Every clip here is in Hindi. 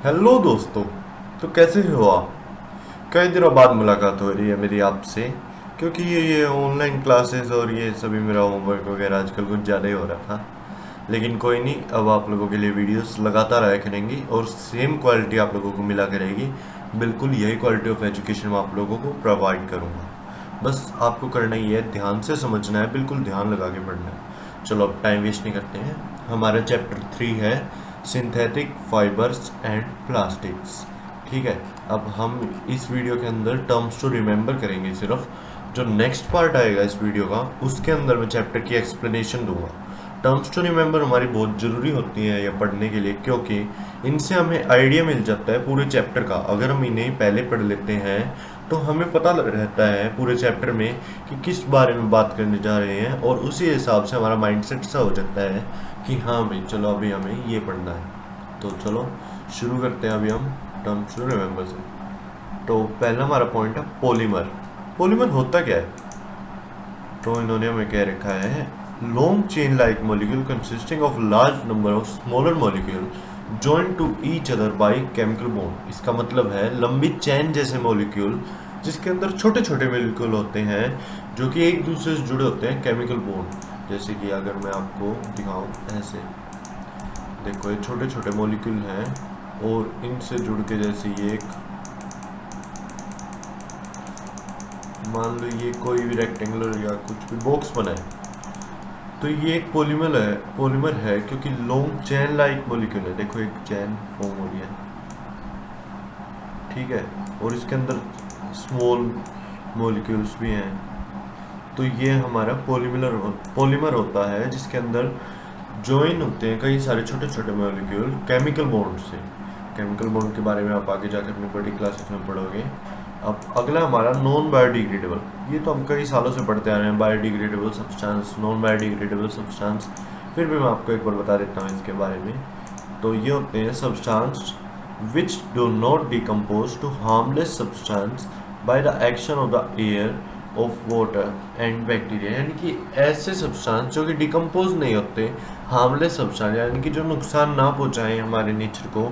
हेलो दोस्तों। तो कैसे हो आप? कई दिनों बाद मुलाकात हो रही है मेरी आपसे, क्योंकि ये ऑनलाइन क्लासेस और ये सभी मेरा होमवर्क वगैरह आजकल कुछ ज़्यादा ही हो रहा था। लेकिन कोई नहीं, अब आप लोगों के लिए वीडियोस लगातार आया करेंगी और सेम क्वालिटी आप लोगों को मिला करेगी। बिल्कुल यही क्वालिटी ऑफ एजुकेशन मैं आप लोगों को प्रोवाइड करूँगा। बस आपको करना ही है, ध्यान से समझना है, बिल्कुल ध्यान लगा के पढ़ना है। चलो अब टाइम वेस्ट नहीं करते हैं। हमारा चैप्टर 3 है सिंथेटिक फाइबर्स एंड प्लास्टिक्स। ठीक है। अब हम इस वीडियो के अंदर टर्म्स टू रिमेंबर करेंगे सिर्फ। जो नेक्स्ट पार्ट आएगा इस वीडियो का, उसके अंदर मैं चैप्टर की एक्सप्लेनेशन दूंगा। टर्म्स टू रिमेंबर हमारी बहुत ज़रूरी होती है या पढ़ने के लिए, क्योंकि इनसे हमें आइडिया मिल जाता है पूरे चैप्टर का। अगर हम इन्हें पहले पढ़ लेते हैं तो हमें पता रहता है पूरे चैप्टर में कि किस बारे में बात करने जा रहे हैं, और उसी हिसाब से हमारा माइंडसेट सा हो जाता है कि हाँ भाई चलो अभी हमें ये पढ़ना है। तो चलो शुरू करते हैं अभी हम टर्म्स टू रिमेंबर से। तो पहला हमारा पॉइंट है पॉलीमर। पॉलीमर होता क्या है? तो इन्होंने हमें कह रखा है long chain like molecule consisting of large number of smaller molecule joint to each other by chemical bond. इसका मतलब है लंबी चैन जैसे मॉलिक्यूल जिसके अंदर छोटे छोटे मॉलिक्यूल होते हैं जो कि एक दूसरे से जुड़े होते हैं केमिकल बॉन्ड। जैसे कि अगर मैं आपको दिखाऊं ऐसे, देखो ये छोटे छोटे मॉलिक्यूल हैं और इनसे जुड़ के जैसे ये एक, मान लो ये कोई भी रेक्टेंगुलर या कुछ भी बॉक्स बनाए, तो ये एक पॉलीमर है क्योंकि लॉन्ग चेन लाइक मॉलिक्यूल है। देखो एक चेन फॉर्म हो रही है, ठीक है, और इसके अंदर स्मॉल मॉलिक्यूल्स भी हैं। तो ये हमारा पॉलीमर होता है जिसके अंदर जॉइन होते हैं कई सारे छोटे छोटे मॉलिक्यूल केमिकल बॉन्ड से। केमिकल बॉन्ड के बारे में आप आगे जाकर अपनी बड़ी क्लासेस में पढ़ोगे। अब अगला हमारा नॉन बायोडिग्रेडेबल। ये तो हम कई सालों से पढ़ते आ रहे हैं, biodegradable substance, non biodegradable substance. फिर भी मैं आपको एक बार बता देता हूँ इसके बारे में। तो ये होते हैं substance which do not decompose to harmless substance by the action of the air of water and bacteria। यानी कि ऐसे सब्सटेंस जो कि डिकम्पोज नहीं होते, हार्मलेस सब्सटेंस यानी कि जो नुकसान ना पहुंचाएं हमारे नेचर को,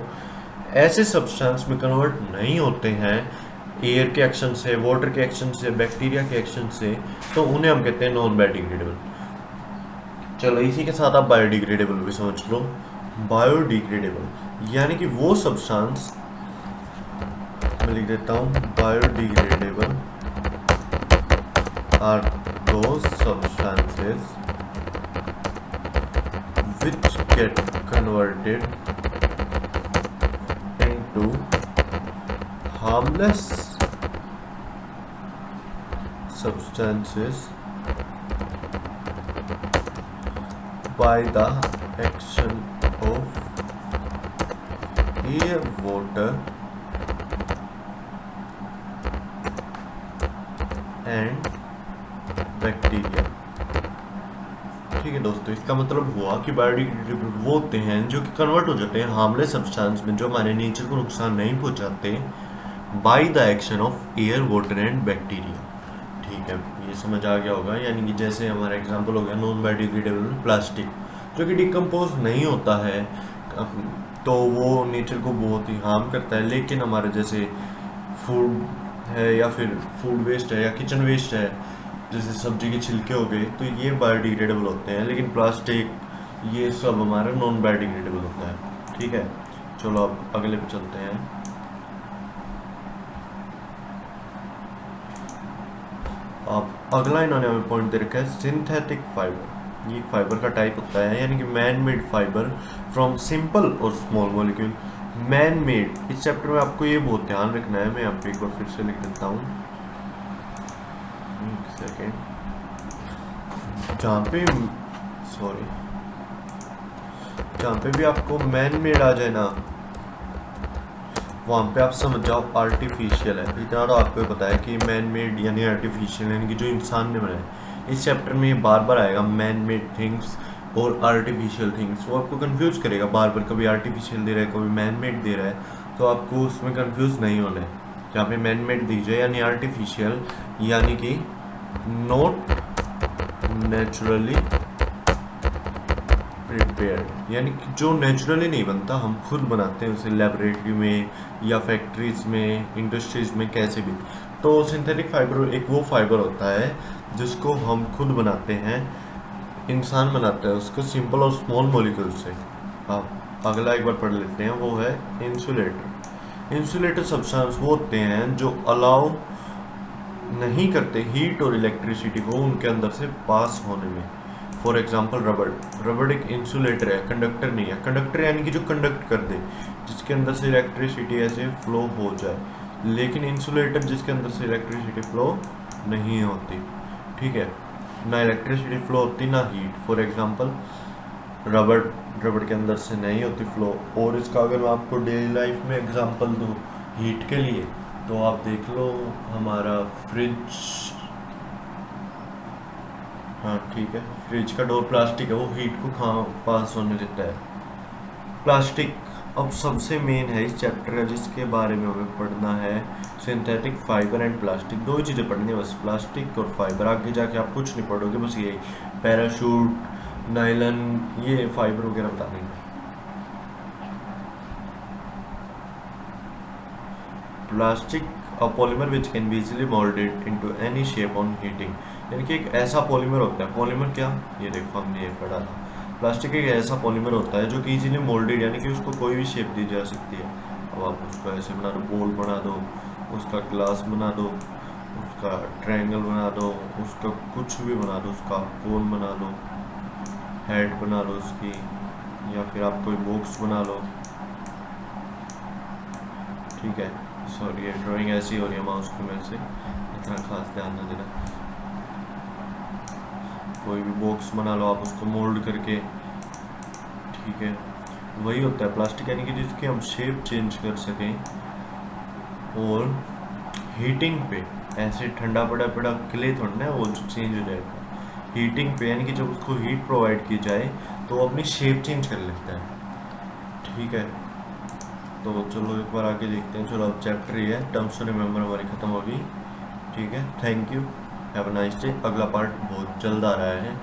ऐसे सब्सटेंस में कन्वर्ट नहीं होते हैं एयर के एक्शन से, वाटर के एक्शन से, बैक्टीरिया के एक्शन से, तो उन्हें हम कहते हैं नॉन बायोडिग्रेडेबल। चलो इसी के साथ आप बायोडिग्रेडेबल भी समझ लो। बायोडिग्रेडेबल यानी कि वो सब्सटेंस, मैं लिख देता हूँ, biodegradable are those substances which get converted into harmless substances by the action of air, water and bacteria. ठीक है दोस्तों, इसका मतलब हुआ कि बायोडिग्रेडेबल वो होते हैं जो कि कन्वर्ट हो जाते हैं हार्मलेस सब्सटेंस में जो हमारे नेचर को नुकसान नहीं पहुंचाते by the action of air, water and bacteria. ठीक है, ये समझ आ गया होगा। यानी कि जैसे हमारा एग्जांपल हो गया नॉन बायोडिग्रेडेबल प्लास्टिक, जो कि डिकम्पोज नहीं होता है, तो वो नेचर को बहुत ही हार्म करता है। लेकिन हमारे जैसे फूड है या फिर फूड वेस्ट है या किचन वेस्ट है, जैसे सब्जी के छिलके हो गए, तो ये बायोडिग्रेडेबल होते हैं। लेकिन प्लास्टिक ये सब हमारा नॉन बायोडिग्रेडेबल होता है। ठीक है, चलो अब अगले पे चलते हैं। अब अगला इन्होंने हमें पॉइंट दे रखा है सिंथेटिक फाइबर। ये फाइबर का टाइप होता है, यानी कि man made fibre from simple और स्मॉल मॉलिक्यूल। मैन मेड, इस चैप्टर में आपको ये बहुत ध्यान रखना है। मैं आपको एक बार फिर से लिख देता हूँ, एक सेकेंड, जहाँ पे भी आपको मैन मेड आ जाए ना, वहाँ पे आप समझ जाओ आर्टिफिशियल है। इतना तो आपको पता है कि मैन मेड यानी आर्टिफिशियल, यानी कि जो इंसान ने बनाया। इस चैप्टर में ये बार बार आएगा मैन मेड थिंग्स और आर्टिफिशियल थिंग्स। वो आपको कंफ्यूज करेगा बार बार, कभी आर्टिफिशियल दे रहा है कभी मैन मेड दे रहा है, तो आपको उसमें कंफ्यूज नहीं होना है। जहाँ पे मैन मेड दीजिए यानी आर्टिफिशियल, यानी कि नॉट नेचुरली प्रिपेयर्ड, यानी कि जो नेचुरली नहीं बनता हम खुद बनाते हैं उसे लेबोरेटरी में या फैक्ट्रीज में, इंडस्ट्रीज में, कैसे भी। तो सिंथेटिक फाइबर एक वो फाइबर होता है जिसको हम खुद बनाते हैं, इंसान बनाता है उसको सिंपल और स्मॉल मॉलिक्यूल से। आप अगला एक बार पढ़ लेते हैं, वो है इंसुलेटर। इंसुलेटर सब्सटेंस वो होते हैं जो अलाउ नहीं करते हीट और इलेक्ट्रिसिटी को उनके अंदर से पास होने में। फॉर एग्जांपल रबड़। रबड़ एक इंसुलेटर है, कंडक्टर नहीं है। कंडक्टर यानी कि जो कंडक्ट कर दे, जिसके अंदर से इलेक्ट्रिसिटी ऐसे फ्लो हो जाए, लेकिन इंसुलेटर जिसके अंदर से इलेक्ट्रिसिटी फ्लो नहीं होती, ठीक है, ना इलेक्ट्रिसिटी फ्लो होती ना हीट। फॉर एग्जांपल रबड़, रबड़ के अंदर से नहीं होती फ्लो। और इसका अगर मैं आपको डेली लाइफ में एग्जांपल दूँ हीट के लिए, तो आप देख लो हमारा फ्रिज, हाँ ठीक है, फ्रिज का डोर प्लास्टिक है, वो हीट को कहाँ पास होने देता है, प्लास्टिक। अब सबसे मेन है इस चैप्टर का जिसके बारे में हमें पढ़ना है, सिंथेटिक फाइबर एंड प्लास्टिक। दो ही चीज़ें पढ़नी है बस, प्लास्टिक और फाइबर। आगे जाके आप कुछ नहीं पढ़ोगे, बस यही पैराशूट, नायलन, ये फाइबर वगैरह बता देंगे। Plastic a polymer which can be easily moulded into any shape on heating, यानी कि एक ऐसा पॉलीमर होता है। पॉलीमर क्या, ये देखो हमने ये पढ़ा था, प्लास्टिक एक ऐसा पॉलीमर होता है जो कि इजीली मोल्डेड, यानी कि उसको कोई भी शेप दी जा सकती है। अब आप उसको ऐसे बना दो, बोल बना दो, उसका ग्लास बना दो, उसका ट्रायंगल बना दो, उसका कुछ भी बना दो, उसका कोन बना लो, हेड बना लो उसकी, या फिर आप कोई बॉक्स बना लो, ठीक है। सॉरी ये ड्राइंग ऐसी हो रही है माउस की वजह से, इतना खास ध्यान न देना। कोई भी बॉक्स बना लो आप उसको मोल्ड करके, ठीक है, वही होता है प्लास्टिक, यानी कि जिसकी हम शेप चेंज कर सकें। और हीटिंग पे ऐसे ठंडा पड़ा पड़ा क्ले थोड़ा ना वो चेंज हो जाएगा, हीटिंग पे यानी कि जब उसको हीट प्रोवाइड की जाए तो वो अपनी शेप चेंज कर लेता है, ठीक है। तो चलो एक बार आगे देखते हैं। चलो अब चैप्टर ये है, टर्म्स टू रिमेंबर हमारी ख़त्म होगी, ठीक है। Thank you, have a nice day. अगला पार्ट बहुत जल्द आ रहा है,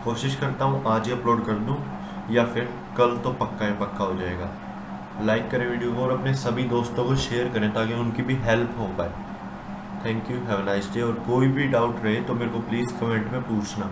कोशिश करता हूँ आज ही अपलोड कर दूँ या फिर कल तो पक्का ही पक्का हो जाएगा। लाइक करें वीडियो को और अपने सभी दोस्तों को शेयर करें ताकि उनकी भी हेल्प हो पाए। Thank you, have a nice day. और कोई भी डाउट रहे तो मेरे को प्लीज़ कमेंट में पूछना।